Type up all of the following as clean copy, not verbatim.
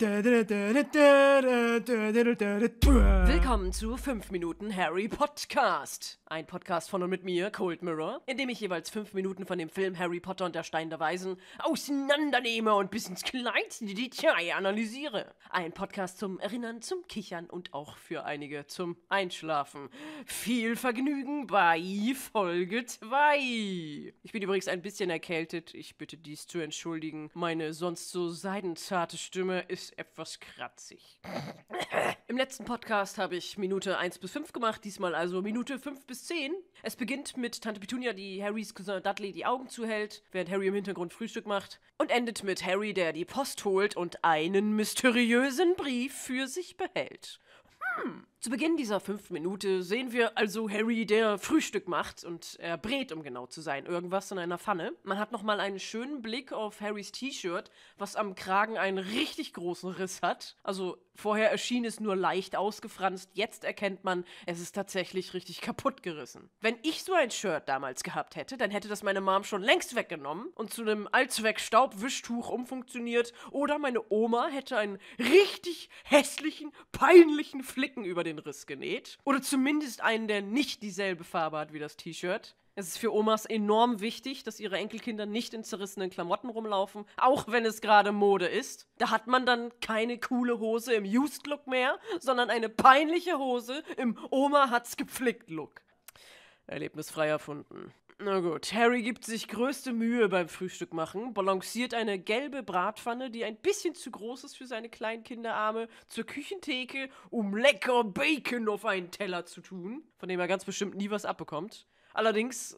Willkommen zu 5 Minuten Harry Podcast. Ein Podcast von und mit mir, Cold Mirror, in dem ich jeweils 5 Minuten von dem Film Harry Potter und der Stein der Weisen auseinandernehme und bis ins kleinste Detail analysiere. Ein Podcast zum Erinnern, zum Kichern und auch für einige zum Einschlafen. Viel Vergnügen bei Folge 2. Ich bin übrigens ein bisschen erkältet. Ich bitte dies zu entschuldigen. Meine sonst so seidenzarte Stimme ist etwas kratzig. Im letzten Podcast habe ich Minute 1 bis 5 gemacht, diesmal also Minute 5 bis 10. Es beginnt mit Tante Petunia, die Harrys Cousin Dudley die Augen zuhält, während Harry im Hintergrund Frühstück macht, und endet mit Harry, der die Post holt und einen mysteriösen Brief für sich behält. Zu Beginn dieser 5 Minuten sehen wir also Harry, der Frühstück macht, und er brät, um genau zu sein, irgendwas in einer Pfanne. Man hat nochmal einen schönen Blick auf Harrys T-Shirt, was am Kragen einen richtig großen Riss hat. Also vorher erschien es nur leicht ausgefranst, jetzt erkennt man, es ist tatsächlich richtig kaputt gerissen. Wenn ich so ein Shirt damals gehabt hätte, dann hätte das meine Mom schon längst weggenommen und zu einem Allzweck-Staubwischtuch umfunktioniert, oder meine Oma hätte einen richtig hässlichen, peinlichen Flicken über den Riss genäht. Oder zumindest einen, der nicht dieselbe Farbe hat wie das T-Shirt. Es ist für Omas enorm wichtig, dass ihre Enkelkinder nicht in zerrissenen Klamotten rumlaufen, auch wenn es gerade Mode ist. Da hat man dann keine coole Hose im Used-Look mehr, sondern eine peinliche Hose im Oma-hat's-gepflickt-Look. Erlebnisfrei erfunden. Na gut, Harry gibt sich größte Mühe beim Frühstück machen, balanciert eine gelbe Bratpfanne, die ein bisschen zu groß ist für seine kleinen Kinderarme, zur Küchentheke, um lecker Bacon auf einen Teller zu tun, von dem er ganz bestimmt nie was abbekommt. Allerdings,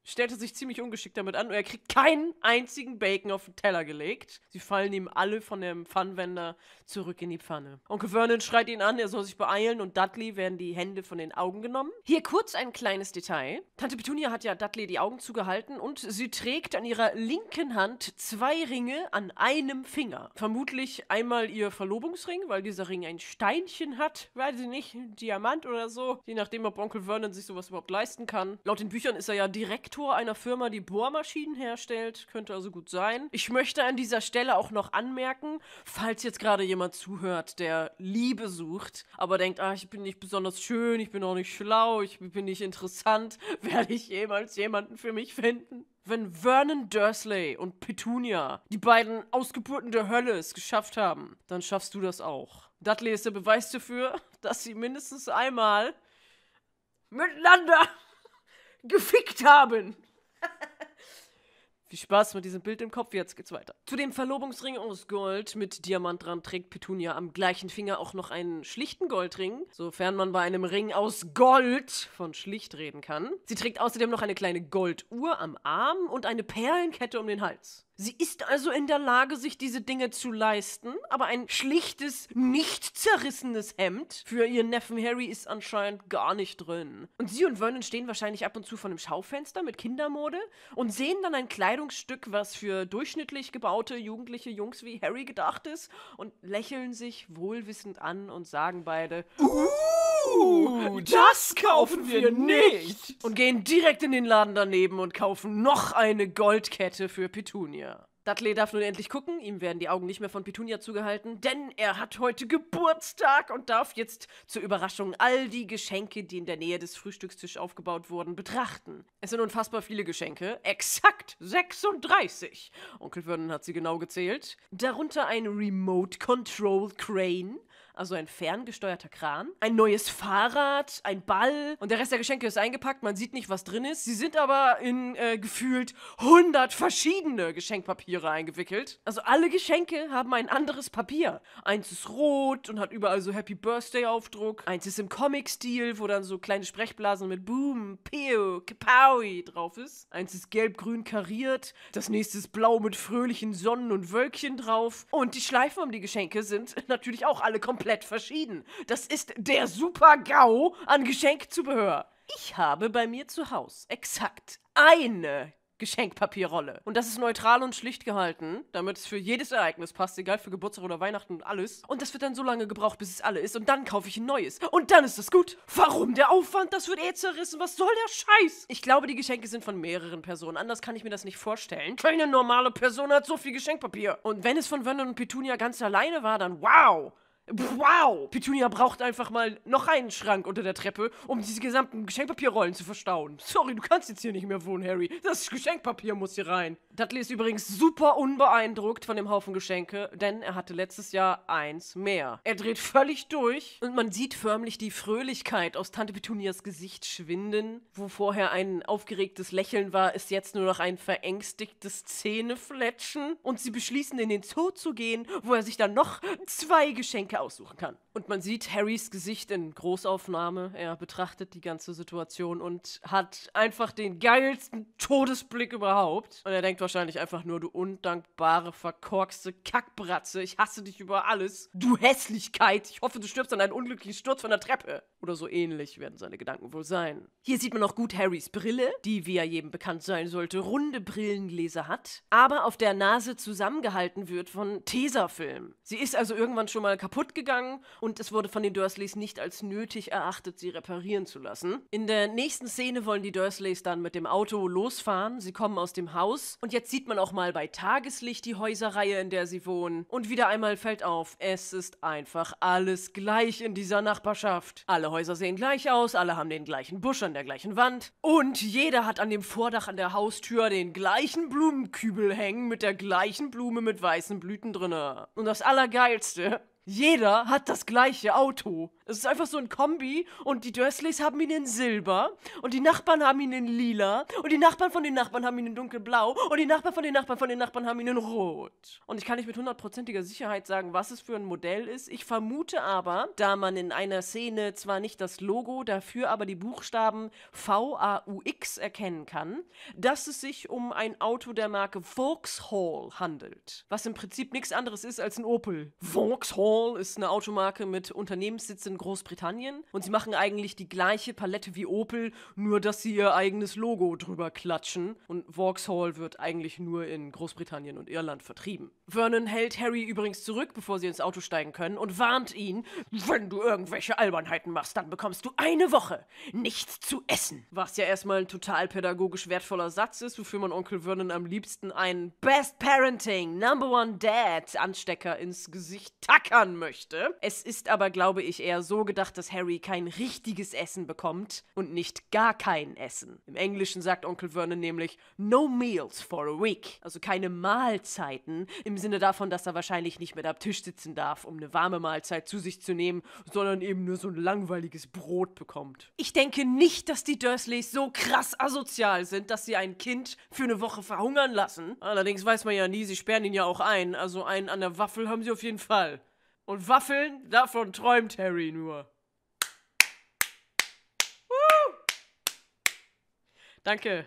stellt er sich ziemlich ungeschickt damit an und er kriegt keinen einzigen Bacon auf den Teller gelegt. Sie fallen ihm alle von dem Pfannenwender zurück in die Pfanne. Onkel Vernon schreit ihn an, er soll sich beeilen, und Dudley werden die Hände von den Augen genommen. Hier kurz ein kleines Detail. Tante Petunia hat ja Dudley die Augen zugehalten und sie trägt an ihrer linken Hand 2 Ringe an einem Finger. Vermutlich einmal ihr Verlobungsring, weil dieser Ring ein Steinchen hat, weiß ich nicht, ein Diamant oder so. Je nachdem, ob Onkel Vernon sich sowas überhaupt leisten kann. Laut den Büchern ist er ja Direktor einer Firma, die Bohrmaschinen herstellt. Könnte also gut sein. Ich möchte an dieser Stelle auch noch anmerken, falls jetzt gerade jemand zuhört, der Liebe sucht, aber denkt, ich bin nicht besonders schön, ich bin auch nicht schlau, ich bin nicht interessant, werde ich jemals jemanden für mich finden? Wenn Vernon Dursley und Petunia, die beiden Ausgeburten der Hölle, es geschafft haben, dann schaffst du das auch. Dudley ist der Beweis dafür, dass sie mindestens einmal miteinander gefickt haben. Viel Spaß mit diesem Bild im Kopf, jetzt geht's weiter. Zu dem Verlobungsring aus Gold mit Diamant dran trägt Petunia am gleichen Finger auch noch einen schlichten Goldring, sofern man bei einem Ring aus Gold von schlicht reden kann. Sie trägt außerdem noch eine kleine Golduhr am Arm und eine Perlenkette um den Hals. Sie ist also in der Lage, sich diese Dinge zu leisten, aber ein schlichtes, nicht zerrissenes Hemd für ihren Neffen Harry ist anscheinend gar nicht drin. Und sie und Vernon stehen wahrscheinlich ab und zu vor einem Schaufenster mit Kindermode und sehen dann ein Kleidungsstück, was für durchschnittlich gebaute jugendliche Jungs wie Harry gedacht ist, und lächeln sich wohlwissend an und sagen beide, das kaufen wir nicht! Und gehen direkt in den Laden daneben und kaufen noch eine Goldkette für Petunia. Dudley darf nun endlich gucken, ihm werden die Augen nicht mehr von Petunia zugehalten, denn er hat heute Geburtstag und darf jetzt zur Überraschung all die Geschenke, die in der Nähe des Frühstückstisches aufgebaut wurden, betrachten. Es sind unfassbar viele Geschenke, exakt 36. Onkel Vernon hat sie genau gezählt. Darunter ein Remote Control Crane, also ein ferngesteuerter Kran, ein neues Fahrrad, ein Ball, und der Rest der Geschenke ist eingepackt, man sieht nicht, was drin ist. Sie sind aber in gefühlt 100 verschiedene Geschenkpapiere eingewickelt. Also alle Geschenke haben ein anderes Papier. Eins ist rot und hat überall so Happy Birthday Aufdruck. Eins ist im Comic-Stil, wo dann so kleine Sprechblasen mit Boom, Peo, Kapowi drauf ist. Eins ist gelb-grün kariert. Das nächste ist blau mit fröhlichen Sonnen und Wölkchen drauf. Und die Schleifen um die Geschenke sind natürlich auch alle komplett verschieden. Das ist der Super-GAU an Geschenkzubehör. Ich habe bei mir zu Hause exakt eine Geschenkpapierrolle. Und das ist neutral und schlicht gehalten, damit es für jedes Ereignis passt, egal für Geburtstag oder Weihnachten und alles. Und das wird dann so lange gebraucht, bis es alle ist. Und dann kaufe ich ein neues. Und dann ist es gut. Warum der Aufwand? Das wird zerrissen. Was soll der Scheiß? Ich glaube, die Geschenke sind von mehreren Personen. Anders kann ich mir das nicht vorstellen. Keine normale Person hat so viel Geschenkpapier. Und wenn es von Vernon und Petunia ganz alleine war, dann wow. Wow! Petunia braucht einfach mal noch einen Schrank unter der Treppe, um diese gesamten Geschenkpapierrollen zu verstauen. Sorry, du kannst jetzt hier nicht mehr wohnen, Harry. Das Geschenkpapier muss hier rein. Dudley ist übrigens super unbeeindruckt von dem Haufen Geschenke, denn er hatte letztes Jahr eins mehr. Er dreht völlig durch und man sieht förmlich die Fröhlichkeit aus Tante Petunias Gesicht schwinden. Wo vorher ein aufgeregtes Lächeln war, ist jetzt nur noch ein verängstigtes Zähnefletschen. Und sie beschließen, in den Zoo zu gehen, wo er sich dann noch 2 Geschenke aussuchen kann. Und man sieht Harrys Gesicht in Großaufnahme. Er betrachtet die ganze Situation und hat einfach den geilsten Todesblick überhaupt. Und er denkt wahrscheinlich einfach nur, du undankbare, verkorkste Kackbratze. Ich hasse dich über alles. Du Hässlichkeit. Ich hoffe, du stirbst an einem unglücklichen Sturz von der Treppe. Oder so ähnlich werden seine Gedanken wohl sein. Hier sieht man auch gut Harrys Brille, die, wie ja jedem bekannt sein sollte, runde Brillengläser hat, aber auf der Nase zusammengehalten wird von Tesafilm. Sie ist also irgendwann schon mal kaputt gegangen und es wurde von den Dursleys nicht als nötig erachtet, sie reparieren zu lassen. In der nächsten Szene wollen die Dursleys dann mit dem Auto losfahren. Sie kommen aus dem Haus und jetzt sieht man auch mal bei Tageslicht die Häuserreihe, in der sie wohnen. Und wieder einmal fällt auf, es ist einfach alles gleich in dieser Nachbarschaft. Alle Häuser sehen gleich aus, alle haben den gleichen Busch an der gleichen Wand und jeder hat an dem Vordach an der Haustür den gleichen Blumenkübel hängen mit der gleichen Blume mit weißen Blüten drinne. Und das Allergeilste: jeder hat das gleiche Auto. Es ist einfach so ein Kombi und die Dursleys haben ihn in Silber und die Nachbarn haben ihn in Lila und die Nachbarn von den Nachbarn haben ihn in dunkelblau und die Nachbarn von den Nachbarn von den Nachbarn haben ihn in Rot. Und ich kann nicht mit 100%iger Sicherheit sagen, was es für ein Modell ist. Ich vermute aber, da man in einer Szene zwar nicht das Logo, dafür aber die Buchstaben VAUX erkennen kann, dass es sich um ein Auto der Marke Vauxhall handelt. Was im Prinzip nichts anderes ist als ein Opel. Vauxhall ist eine Automarke mit Unternehmenssitz in Großbritannien und sie machen eigentlich die gleiche Palette wie Opel, nur dass sie ihr eigenes Logo drüber klatschen und Vauxhall wird eigentlich nur in Großbritannien und Irland vertrieben. Vernon hält Harry übrigens zurück, bevor sie ins Auto steigen können und warnt ihn, wenn du irgendwelche Albernheiten machst, dann bekommst du eine Woche nichts zu essen. Was ja erstmal ein total pädagogisch wertvoller Satz ist, wofür man Onkel Vernon am liebsten einen Best Parenting, Number One Dad Anstecker ins Gesicht tackern möchte. Es ist aber, glaube ich, eher so gedacht, dass Harry kein richtiges Essen bekommt und nicht gar kein Essen. Im Englischen sagt Onkel Vernon nämlich no meals for a week. Also keine Mahlzeiten im Sinne davon, dass er wahrscheinlich nicht mit am Tisch sitzen darf, um eine warme Mahlzeit zu sich zu nehmen, sondern eben nur so ein langweiliges Brot bekommt. Ich denke nicht, dass die Dursleys so krass asozial sind, dass sie ein Kind für eine Woche verhungern lassen. Allerdings weiß man ja nie, sie sperren ihn ja auch ein. Also einen an der Waffel haben sie auf jeden Fall. Und Waffeln, davon träumt Harry nur. Danke.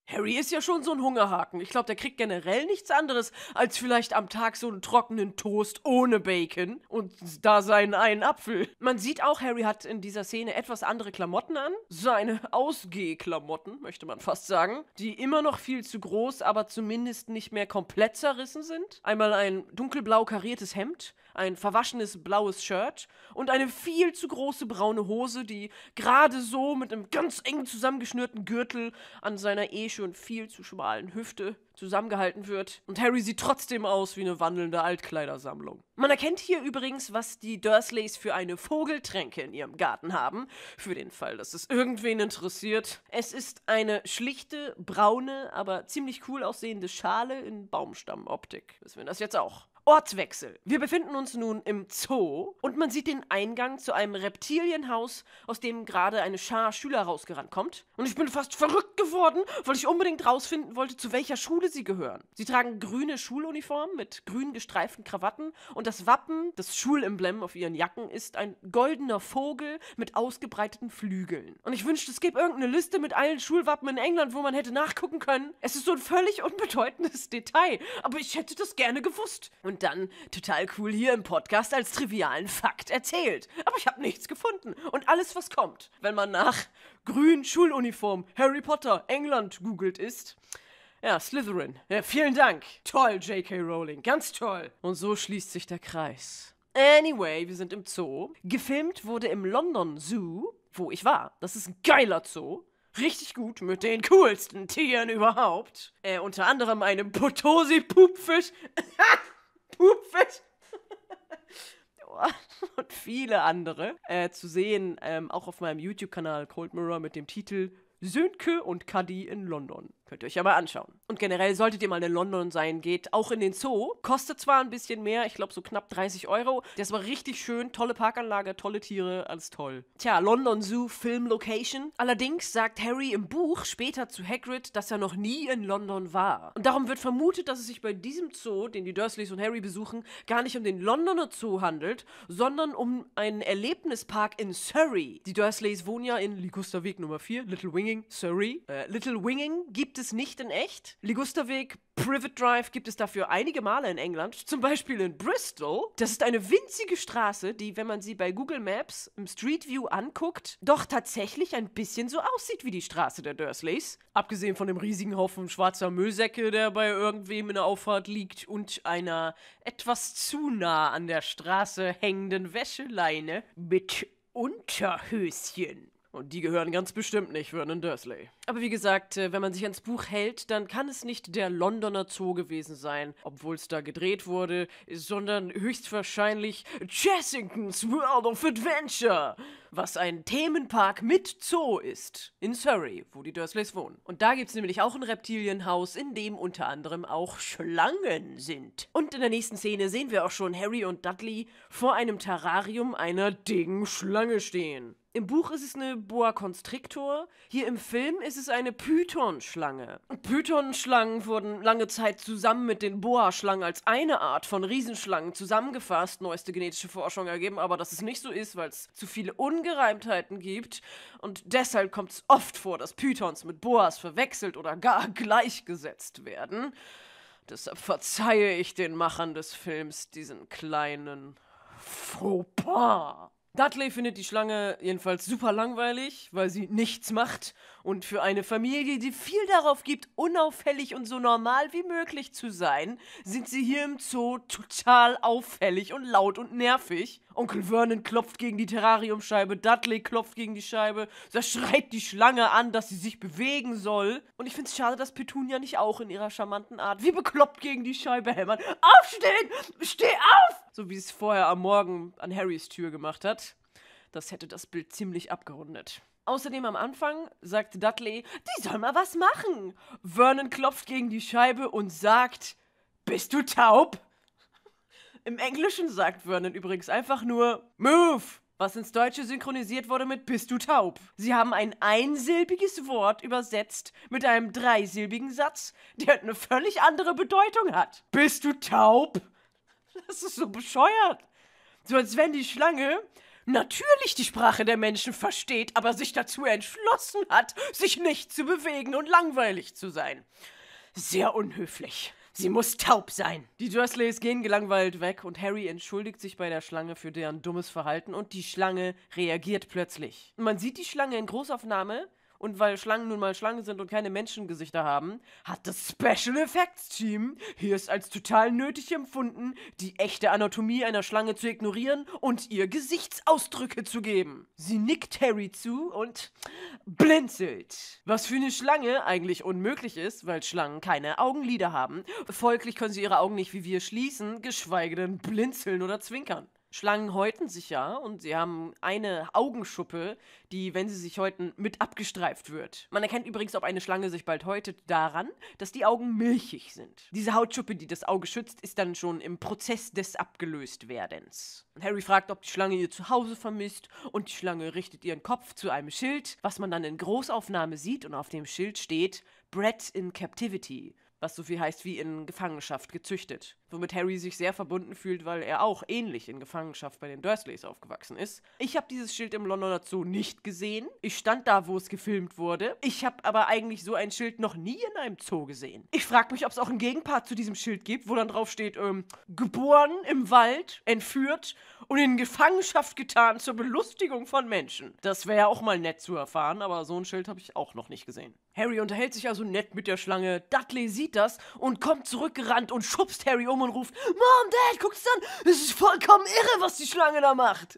Harry ist ja schon so ein Hungerhaken. Ich glaube, der kriegt generell nichts anderes, als vielleicht am Tag so einen trockenen Toast ohne Bacon und da seinen einen Apfel. Man sieht auch, Harry hat in dieser Szene etwas andere Klamotten an. Seine Ausgehklamotten, möchte man fast sagen, die immer noch viel zu groß, aber zumindest nicht mehr komplett zerrissen sind. Einmal ein dunkelblau kariertes Hemd, ein verwaschenes blaues Shirt und eine viel zu große braune Hose, die gerade so mit einem ganz eng zusammengeschnürten Gürtel an seiner schon viel zu schmalen Hüfte zusammengehalten wird. Und Harry sieht trotzdem aus wie eine wandelnde Altkleidersammlung. Man erkennt hier übrigens, was die Dursleys für eine Vogeltränke in ihrem Garten haben, für den Fall, dass es irgendwen interessiert. Es ist eine schlichte, braune, aber ziemlich cool aussehende Schale in Baumstammoptik. Wissen wir das jetzt auch? Ortswechsel. Wir befinden uns nun im Zoo und man sieht den Eingang zu einem Reptilienhaus, aus dem gerade eine Schar Schüler rausgerannt kommt. Und ich bin fast verrückt geworden, weil ich unbedingt rausfinden wollte, zu welcher Schule sie gehören. Sie tragen grüne Schuluniformen mit grün gestreiften Krawatten und das Wappen, das Schulemblem auf ihren Jacken, ist ein goldener Vogel mit ausgebreiteten Flügeln. Und ich wünschte, es gäbe irgendeine Liste mit allen Schulwappen in England, wo man hätte nachgucken können. Es ist so ein völlig unbedeutendes Detail, aber ich hätte das gerne gewusst. Und dann, total cool hier im Podcast als trivialen Fakt erzählt. Aber ich habe nichts gefunden. Und alles, was kommt, wenn man nach grün Schuluniform Harry Potter England googelt, ist Ja, Slytherin. Ja, vielen Dank. Toll, J.K. Rowling. Ganz toll. Und so schließt sich der Kreis. Anyway, wir sind im Zoo. Gefilmt wurde im London Zoo, wo ich war. Das ist ein geiler Zoo. Richtig gut, mit den coolsten Tieren überhaupt. Unter anderem einem Potosi-Pupfisch. Pupfisch. Und viele andere. Zu sehen, auch auf meinem YouTube-Kanal Cold Mirror mit dem Titel Sönke und Cuddy in London. Könnt ihr euch ja mal anschauen. Und generell solltet ihr mal in London sein, geht auch in den Zoo. Kostet zwar ein bisschen mehr, ich glaube so knapp 30 Euro. Das war richtig schön, tolle Parkanlage, tolle Tiere, alles toll. Tja, London Zoo Film Location. Allerdings sagt Harry im Buch später zu Hagrid, dass er noch nie in London war. Und darum wird vermutet, dass es sich bei diesem Zoo, den die Dursleys und Harry besuchen, gar nicht um den Londoner Zoo handelt, sondern um einen Erlebnispark in Surrey. Die Dursleys wohnen ja in Ligusterweg Nummer 4, Little Winging, Surrey. Little Winging gibt es nicht in echt. Ligusterweg, Privet Drive gibt es dafür einige Male in England, zum Beispiel in Bristol. Das ist eine winzige Straße, die, wenn man sie bei Google Maps im Street View anguckt, doch tatsächlich ein bisschen so aussieht wie die Straße der Dursleys. Abgesehen von dem riesigen Haufen schwarzer Müllsäcke, der bei irgendwem in der Auffahrt liegt, und einer etwas zu nah an der Straße hängenden Wäscheleine mit Unterhöschen. Und die gehören ganz bestimmt nicht Vernon Dursley. Aber wie gesagt, wenn man sich ans Buch hält, dann kann es nicht der Londoner Zoo gewesen sein, obwohl es da gedreht wurde, sondern höchstwahrscheinlich Chessingtons World of Adventure, was ein Themenpark mit Zoo ist, in Surrey, wo die Dursleys wohnen. Und da gibt es nämlich auch ein Reptilienhaus, in dem unter anderem auch Schlangen sind. Und in der nächsten Szene sehen wir auch schon Harry und Dudley vor einem Terrarium einer dicken Schlange stehen. Im Buch ist es eine Boa Constrictor, hier im Film ist es eine Python-Schlange. Python-Schlangen wurden lange Zeit zusammen mit den Boa-Schlangen als eine Art von Riesenschlangen zusammengefasst, neueste genetische Forschung ergeben, aber dass es nicht so ist, weil es zu viele Ungereimtheiten gibt und deshalb kommt es oft vor, dass Pythons mit Boas verwechselt oder gar gleichgesetzt werden. Deshalb verzeihe ich den Machern des Films diesen kleinen Fauxpas. Dudley findet die Schlange jedenfalls super langweilig, weil sie nichts macht. Und für eine Familie, die viel darauf gibt, unauffällig und so normal wie möglich zu sein, sind sie hier im Zoo total auffällig und laut und nervig. Onkel Vernon klopft gegen die Terrariumscheibe, Dudley klopft gegen die Scheibe, da schreit die Schlange an, dass sie sich bewegen soll. Und ich find's schade, dass Petunia nicht auch in ihrer charmanten Art wie bekloppt gegen die Scheibe hämmert. Aufstehen! Steh auf! So wie es vorher am Morgen an Harrys Tür gemacht hat. Das hätte das Bild ziemlich abgerundet. Außerdem am Anfang sagt Dudley, die soll mal was machen. Vernon klopft gegen die Scheibe und sagt, bist du taub? Im Englischen sagt Vernon übrigens einfach nur, move, was ins Deutsche synchronisiert wurde mit bist du taub. Sie haben ein einsilbiges Wort übersetzt mit einem dreisilbigen Satz, der eine völlig andere Bedeutung hat. Bist du taub? Das ist so bescheuert. So als wenn die Schlange natürlich die Sprache der Menschen versteht, aber sich dazu entschlossen hat, sich nicht zu bewegen und langweilig zu sein. Sehr unhöflich. Sie muss taub sein. Die Dursleys gehen gelangweilt weg und Harry entschuldigt sich bei der Schlange für deren dummes Verhalten und die Schlange reagiert plötzlich. Man sieht die Schlange in Großaufnahme und weil Schlangen nun mal Schlangen sind und keine Menschengesichter haben, hat das Special Effects Team hier es als total nötig empfunden, die echte Anatomie einer Schlange zu ignorieren und ihr Gesichtsausdrücke zu geben. Sie nickt Harry zu und blinzelt. Was für eine Schlange eigentlich unmöglich ist, weil Schlangen keine Augenlider haben. Folglich können sie ihre Augen nicht wie wir schließen, geschweige denn blinzeln oder zwinkern. Schlangen häuten sich ja und sie haben eine Augenschuppe, die, wenn sie sich häuten, mit abgestreift wird. Man erkennt übrigens, ob eine Schlange sich bald häutet, daran, dass die Augen milchig sind. Diese Hautschuppe, die das Auge schützt, ist dann schon im Prozess des Abgelöstwerdens. Harry fragt, ob die Schlange ihr Zuhause vermisst und die Schlange richtet ihren Kopf zu einem Schild, was man dann in Großaufnahme sieht und auf dem Schild steht Bred in Captivity. Was so viel heißt wie in Gefangenschaft gezüchtet. Womit Harry sich sehr verbunden fühlt, weil er auch ähnlich in Gefangenschaft bei den Dursleys aufgewachsen ist. Ich habe dieses Schild im Londoner Zoo nicht gesehen. Ich stand da, wo es gefilmt wurde. Ich habe aber eigentlich so ein Schild noch nie in einem Zoo gesehen. Ich frage mich, ob es auch einen Gegenpart zu diesem Schild gibt, wo dann drauf steht, geboren im Wald, entführt und in Gefangenschaft getan zur Belustigung von Menschen. Das wäre ja auch mal nett zu erfahren, aber so ein Schild habe ich auch noch nicht gesehen. Harry unterhält sich also nett mit der Schlange. Dudley sieht das und kommt zurückgerannt und schubst Harry um und ruft: Mom, Dad, guck's an! Es ist vollkommen irre, was die Schlange da macht!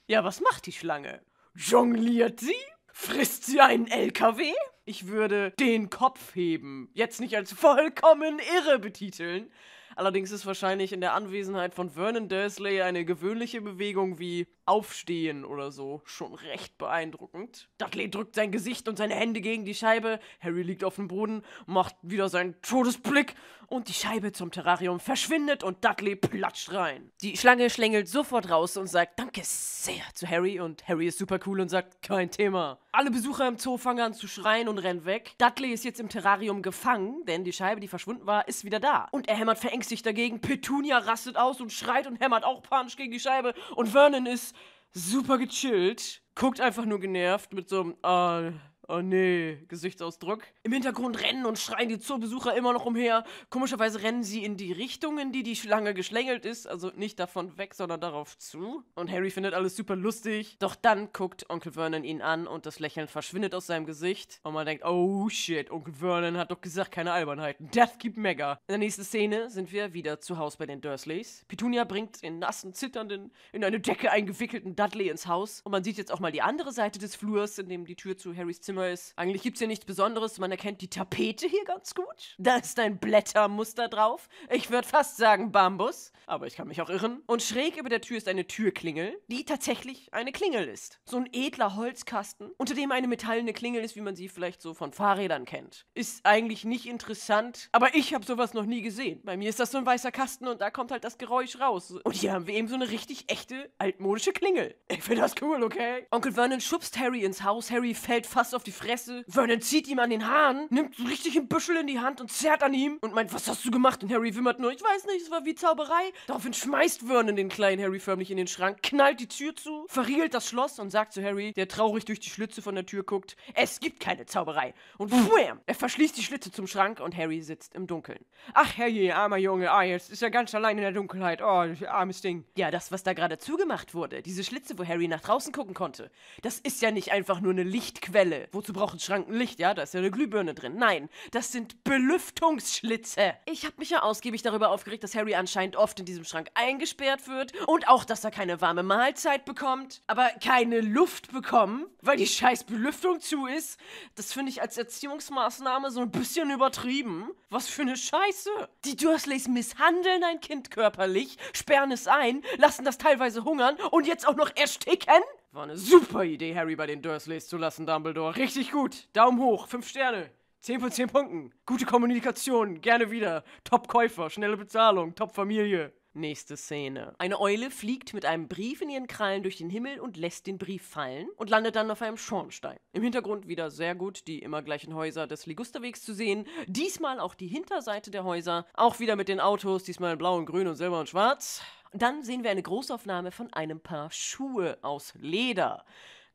Ja, was macht die Schlange? Jongliert sie? Frisst sie einen LKW? Ich würde den Kopf heben jetzt nicht als vollkommen irre betiteln. Allerdings ist wahrscheinlich in der Anwesenheit von Vernon Dursley eine gewöhnliche Bewegung wie Aufstehen oder so schon recht beeindruckend. Dudley drückt sein Gesicht und seine Hände gegen die Scheibe. Harry liegt auf dem Boden, macht wieder seinen Todesblick und die Scheibe zum Terrarium verschwindet und Dudley platscht rein. Die Schlange schlängelt sofort raus und sagt Danke sehr zu Harry und Harry ist super cool und sagt kein Thema. Alle Besucher im Zoo fangen an zu schreien und rennen weg. Dudley ist jetzt im Terrarium gefangen, denn die Scheibe, die verschwunden war, ist wieder da. Und er hämmert verängstigt dagegen. Petunia rastet aus und schreit und hämmert auch panisch gegen die Scheibe und Vernon ist super gechillt, guckt einfach nur genervt mit so einem oh nee, Gesichtsausdruck. Im Hintergrund rennen und schreien die Zoobesucher immer noch umher. Komischerweise rennen sie in die Richtung, in die die Schlange geschlängelt ist. Also nicht davon weg, sondern darauf zu. Und Harry findet alles super lustig. Doch dann guckt Onkel Vernon ihn an und das Lächeln verschwindet aus seinem Gesicht. Und man denkt, oh shit, Onkel Vernon hat doch gesagt, keine Albernheiten. Death keep mega. In der nächsten Szene sind wir wieder zu Hause bei den Dursleys. Petunia bringt den nassen, zitternden, in eine Decke eingewickelten Dudley ins Haus. Und man sieht jetzt auch mal die andere Seite des Flurs, in dem die Tür zu Harrys Zimmer ist. Eigentlich gibt es hier nichts Besonderes, man erkennt die Tapete hier ganz gut. Da ist ein Blättermuster drauf. Ich würde fast sagen Bambus, aber ich kann mich auch irren. Und schräg über der Tür ist eine Türklingel, die tatsächlich eine Klingel ist. So ein edler Holzkasten, unter dem eine metallene Klingel ist, wie man sie vielleicht so von Fahrrädern kennt. Ist eigentlich nicht interessant, aber ich habe sowas noch nie gesehen. Bei mir ist das so ein weißer Kasten und da kommt halt das Geräusch raus. Und hier haben wir eben so eine richtig echte, altmodische Klingel. Ich finde das cool, okay? Onkel Vernon schubst Harry ins Haus, Harry fällt fast auf die Fresse. Vernon zieht ihm an den Haaren, nimmt so richtig ein Büschel in die Hand und zerrt an ihm und meint, was hast du gemacht? Und Harry wimmert nur, ich weiß nicht, es war wie Zauberei. Daraufhin schmeißt Vernon den kleinen Harry förmlich in den Schrank, knallt die Tür zu, verriegelt das Schloss und sagt zu Harry, der traurig durch die Schlitze von der Tür guckt, es gibt keine Zauberei. Und wham! Er verschließt die Schlitze zum Schrank und Harry sitzt im Dunkeln. Ach herrje, armer Junge, jetzt ist er ganz allein in der Dunkelheit. Oh, armes Ding. Ja, das, was da gerade zugemacht wurde, diese Schlitze, wo Harry nach draußen gucken konnte, das ist ja nicht einfach nur eine Lichtquelle. Wozu braucht ein Schrank ein Licht? Ja, da ist ja eine Glühbirne drin. Nein, das sind Belüftungsschlitze. Ich habe mich ja ausgiebig darüber aufgeregt, dass Harry anscheinend oft in diesem Schrank eingesperrt wird und auch, dass er keine warme Mahlzeit bekommt, aber keine Luft bekommen, weil die scheiß Belüftung zu ist. Das finde ich als Erziehungsmaßnahme so ein bisschen übertrieben. Was für eine Scheiße. Die Dursleys misshandeln ein Kind körperlich, sperren es ein, lassen das teilweise hungern und jetzt auch noch ersticken? War eine super Idee, Harry bei den Dursleys zu lassen, Dumbledore. Richtig gut. Daumen hoch, 5 Sterne. 10 von 10 Punkten. Gute Kommunikation, gerne wieder. Top-Käufer, schnelle Bezahlung, Top-Familie. Nächste Szene. Eine Eule fliegt mit einem Brief in ihren Krallen durch den Himmel und lässt den Brief fallen und landet dann auf einem Schornstein. Im Hintergrund wieder sehr gut die immer gleichen Häuser des Ligusterwegs zu sehen. Diesmal auch die Hinterseite der Häuser. Auch wieder mit den Autos, diesmal in blau und grün und silber und schwarz. Dann sehen wir eine Großaufnahme von einem Paar Schuhe aus Leder.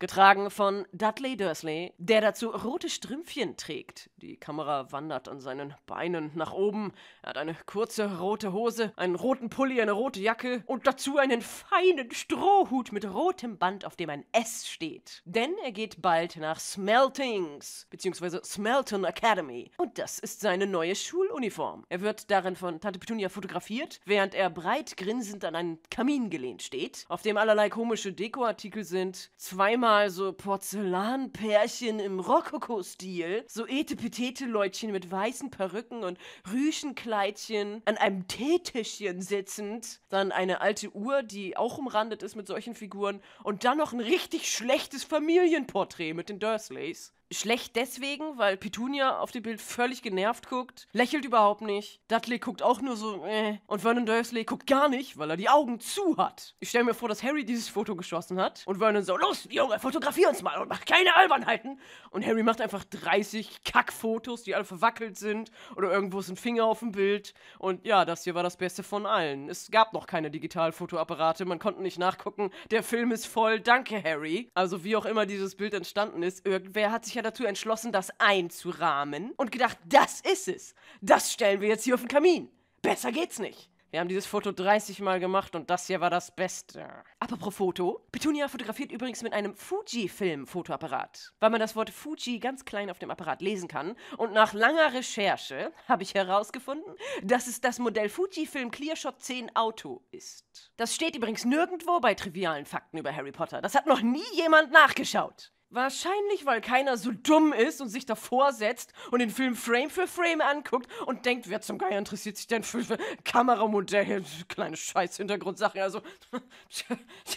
Getragen von Dudley Dursley, der dazu rote Strümpfchen trägt. Die Kamera wandert an seinen Beinen nach oben. Er hat eine kurze rote Hose, einen roten Pulli, eine rote Jacke und dazu einen feinen Strohhut mit rotem Band, auf dem ein S steht. Denn er geht bald nach Smeltings, beziehungsweise Smelton Academy. Und das ist seine neue Schuluniform. Er wird darin von Tante Petunia fotografiert, während er breit grinsend an einen Kamin gelehnt steht, auf dem allerlei komische Dekoartikel sind. Zweimal so Porzellanpärchen im Rokoko-Stil, so Etepetete-Leutchen mit weißen Perücken und Rüschenkleidchen an einem Teetischchen sitzend, dann eine alte Uhr, die auch umrandet ist mit solchen Figuren und dann noch ein richtig schlechtes Familienporträt mit den Dursleys. Schlecht deswegen, weil Petunia auf dem Bild völlig genervt guckt, lächelt überhaupt nicht. Dudley guckt auch nur so, und Vernon Dursley guckt gar nicht, weil er die Augen zu hat. Ich stelle mir vor, dass Harry dieses Foto geschossen hat und Vernon so, los, Junge, fotografier uns mal und mach keine Albernheiten. Und Harry macht einfach 30 Kackfotos, die alle verwackelt sind oder irgendwo ist ein Finger auf dem Bild. Und ja, das hier war das Beste von allen. Es gab noch keine Digitalfotoapparate, man konnte nicht nachgucken. Der Film ist voll, danke Harry. Also wie auch immer dieses Bild entstanden ist, irgendwer hat sich ja dazu entschlossen, das einzurahmen und gedacht, das ist es. Das stellen wir jetzt hier auf den Kamin. Besser geht's nicht. Wir haben dieses Foto 30 Mal gemacht und das hier war das Beste. Apropos Foto. Petunia fotografiert übrigens mit einem Fujifilm-Fotoapparat, weil man das Wort Fuji ganz klein auf dem Apparat lesen kann. Und nach langer Recherche habe ich herausgefunden, dass es das Modell Fujifilm Clearshot 10 Auto ist. Das steht übrigens nirgendwo bei trivialen Fakten über Harry Potter. Das hat noch nie jemand nachgeschaut. Wahrscheinlich, weil keiner so dumm ist und sich davor setzt und den Film Frame für Frame anguckt und denkt, wer zum Geier interessiert sich denn für Kameramodelle, kleine Scheiß-Hintergrundsachen, also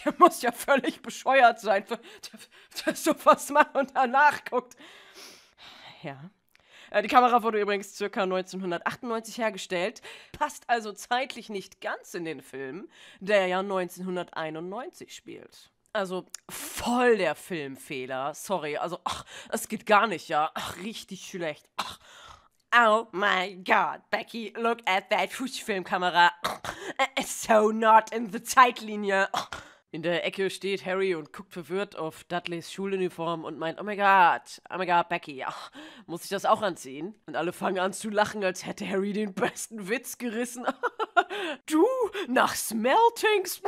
der muss ja völlig bescheuert sein, der sowas macht und danach guckt. Ja. Die Kamera wurde übrigens ca. 1998 hergestellt, passt also zeitlich nicht ganz in den Film, der ja 1991 spielt. Also, voll der Filmfehler. Sorry, also, es geht gar nicht, ja. Richtig schlecht. Oh my God, Becky, look at that Fujifilm-Kamera. It's so not in the Zeitlinie. In der Ecke steht Harry und guckt verwirrt auf Dudleys Schuluniform und meint, oh my God, Becky, muss ich das auch anziehen? Und alle fangen an zu lachen, als hätte Harry den besten Witz gerissen. Du, nach Smeltings?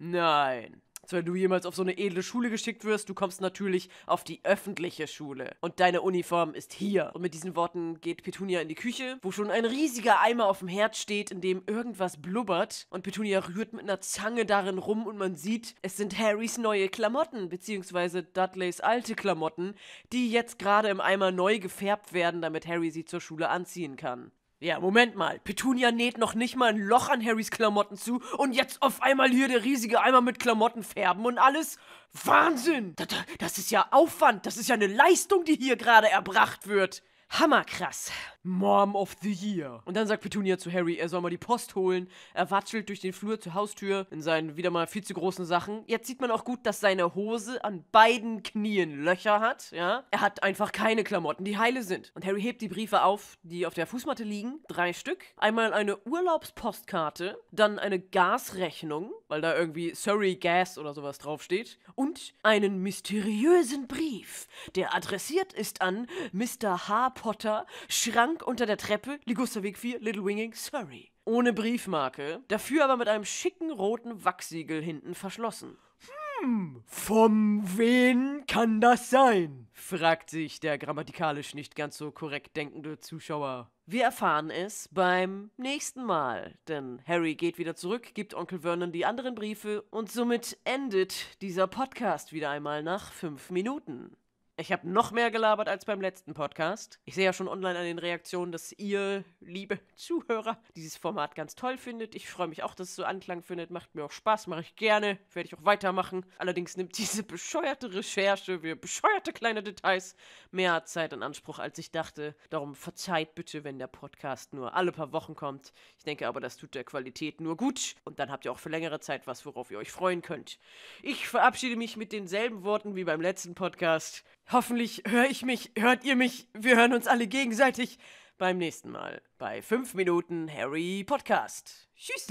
Nein. Also wenn du jemals auf so eine edle Schule geschickt wirst, du kommst natürlich auf die öffentliche Schule. Und deine Uniform ist hier. Und mit diesen Worten geht Petunia in die Küche, wo schon ein riesiger Eimer auf dem Herd steht, in dem irgendwas blubbert. Und Petunia rührt mit einer Zange darin rum und man sieht, es sind Harrys neue Klamotten, beziehungsweise Dudleys alte Klamotten, die jetzt gerade im Eimer neu gefärbt werden, damit Harry sie zur Schule anziehen kann. Ja, Moment mal. Petunia näht noch nicht mal ein Loch an Harrys Klamotten zu und jetzt auf einmal hier der riesige Eimer mit Klamotten färben und alles? Wahnsinn! Das ist ja Aufwand, das ist ja eine Leistung, die hier gerade erbracht wird. Hammerkrass. Mom of the Year. Und dann sagt Petunia zu Harry, er soll mal die Post holen. Er watschelt durch den Flur zur Haustür in seinen wieder mal viel zu großen Sachen. Jetzt sieht man auch gut, dass seine Hose an beiden Knien Löcher hat, ja. Er hat einfach keine Klamotten, die heile sind. Und Harry hebt die Briefe auf, die auf der Fußmatte liegen. 3 Stück. Einmal eine Urlaubspostkarte, dann eine Gasrechnung, weil da irgendwie Surrey Gas oder sowas draufsteht. Und einen mysteriösen Brief, der adressiert ist an Mr. H. Potter, Schrank unter der Treppe, Ligusterweg 4, Little Winging, Surrey. Ohne Briefmarke, dafür aber mit einem schicken roten Wachsiegel hinten verschlossen. Von wen kann das sein? Fragt sich der grammatikalisch nicht ganz so korrekt denkende Zuschauer. Wir erfahren es beim nächsten Mal, denn Harry geht wieder zurück, gibt Onkel Vernon die anderen Briefe und somit endet dieser Podcast wieder einmal nach 5 Minuten. Ich habe noch mehr gelabert als beim letzten Podcast. Ich sehe ja schon online an den Reaktionen, dass ihr, liebe Zuhörer, dieses Format ganz toll findet. Ich freue mich auch, dass es so Anklang findet. Macht mir auch Spaß, mache ich gerne. Werde ich auch weitermachen. Allerdings nimmt diese bescheuerte Recherche für bescheuerte kleine Details mehr Zeit in Anspruch, als ich dachte. Darum verzeiht bitte, wenn der Podcast nur alle paar Wochen kommt. Ich denke aber, das tut der Qualität nur gut. Und dann habt ihr auch für längere Zeit was, worauf ihr euch freuen könnt. Ich verabschiede mich mit denselben Worten wie beim letzten Podcast. Hoffentlich hört ihr mich, wir hören uns alle gegenseitig beim nächsten Mal bei 5 Minuten Harry Podcast. Tschüss.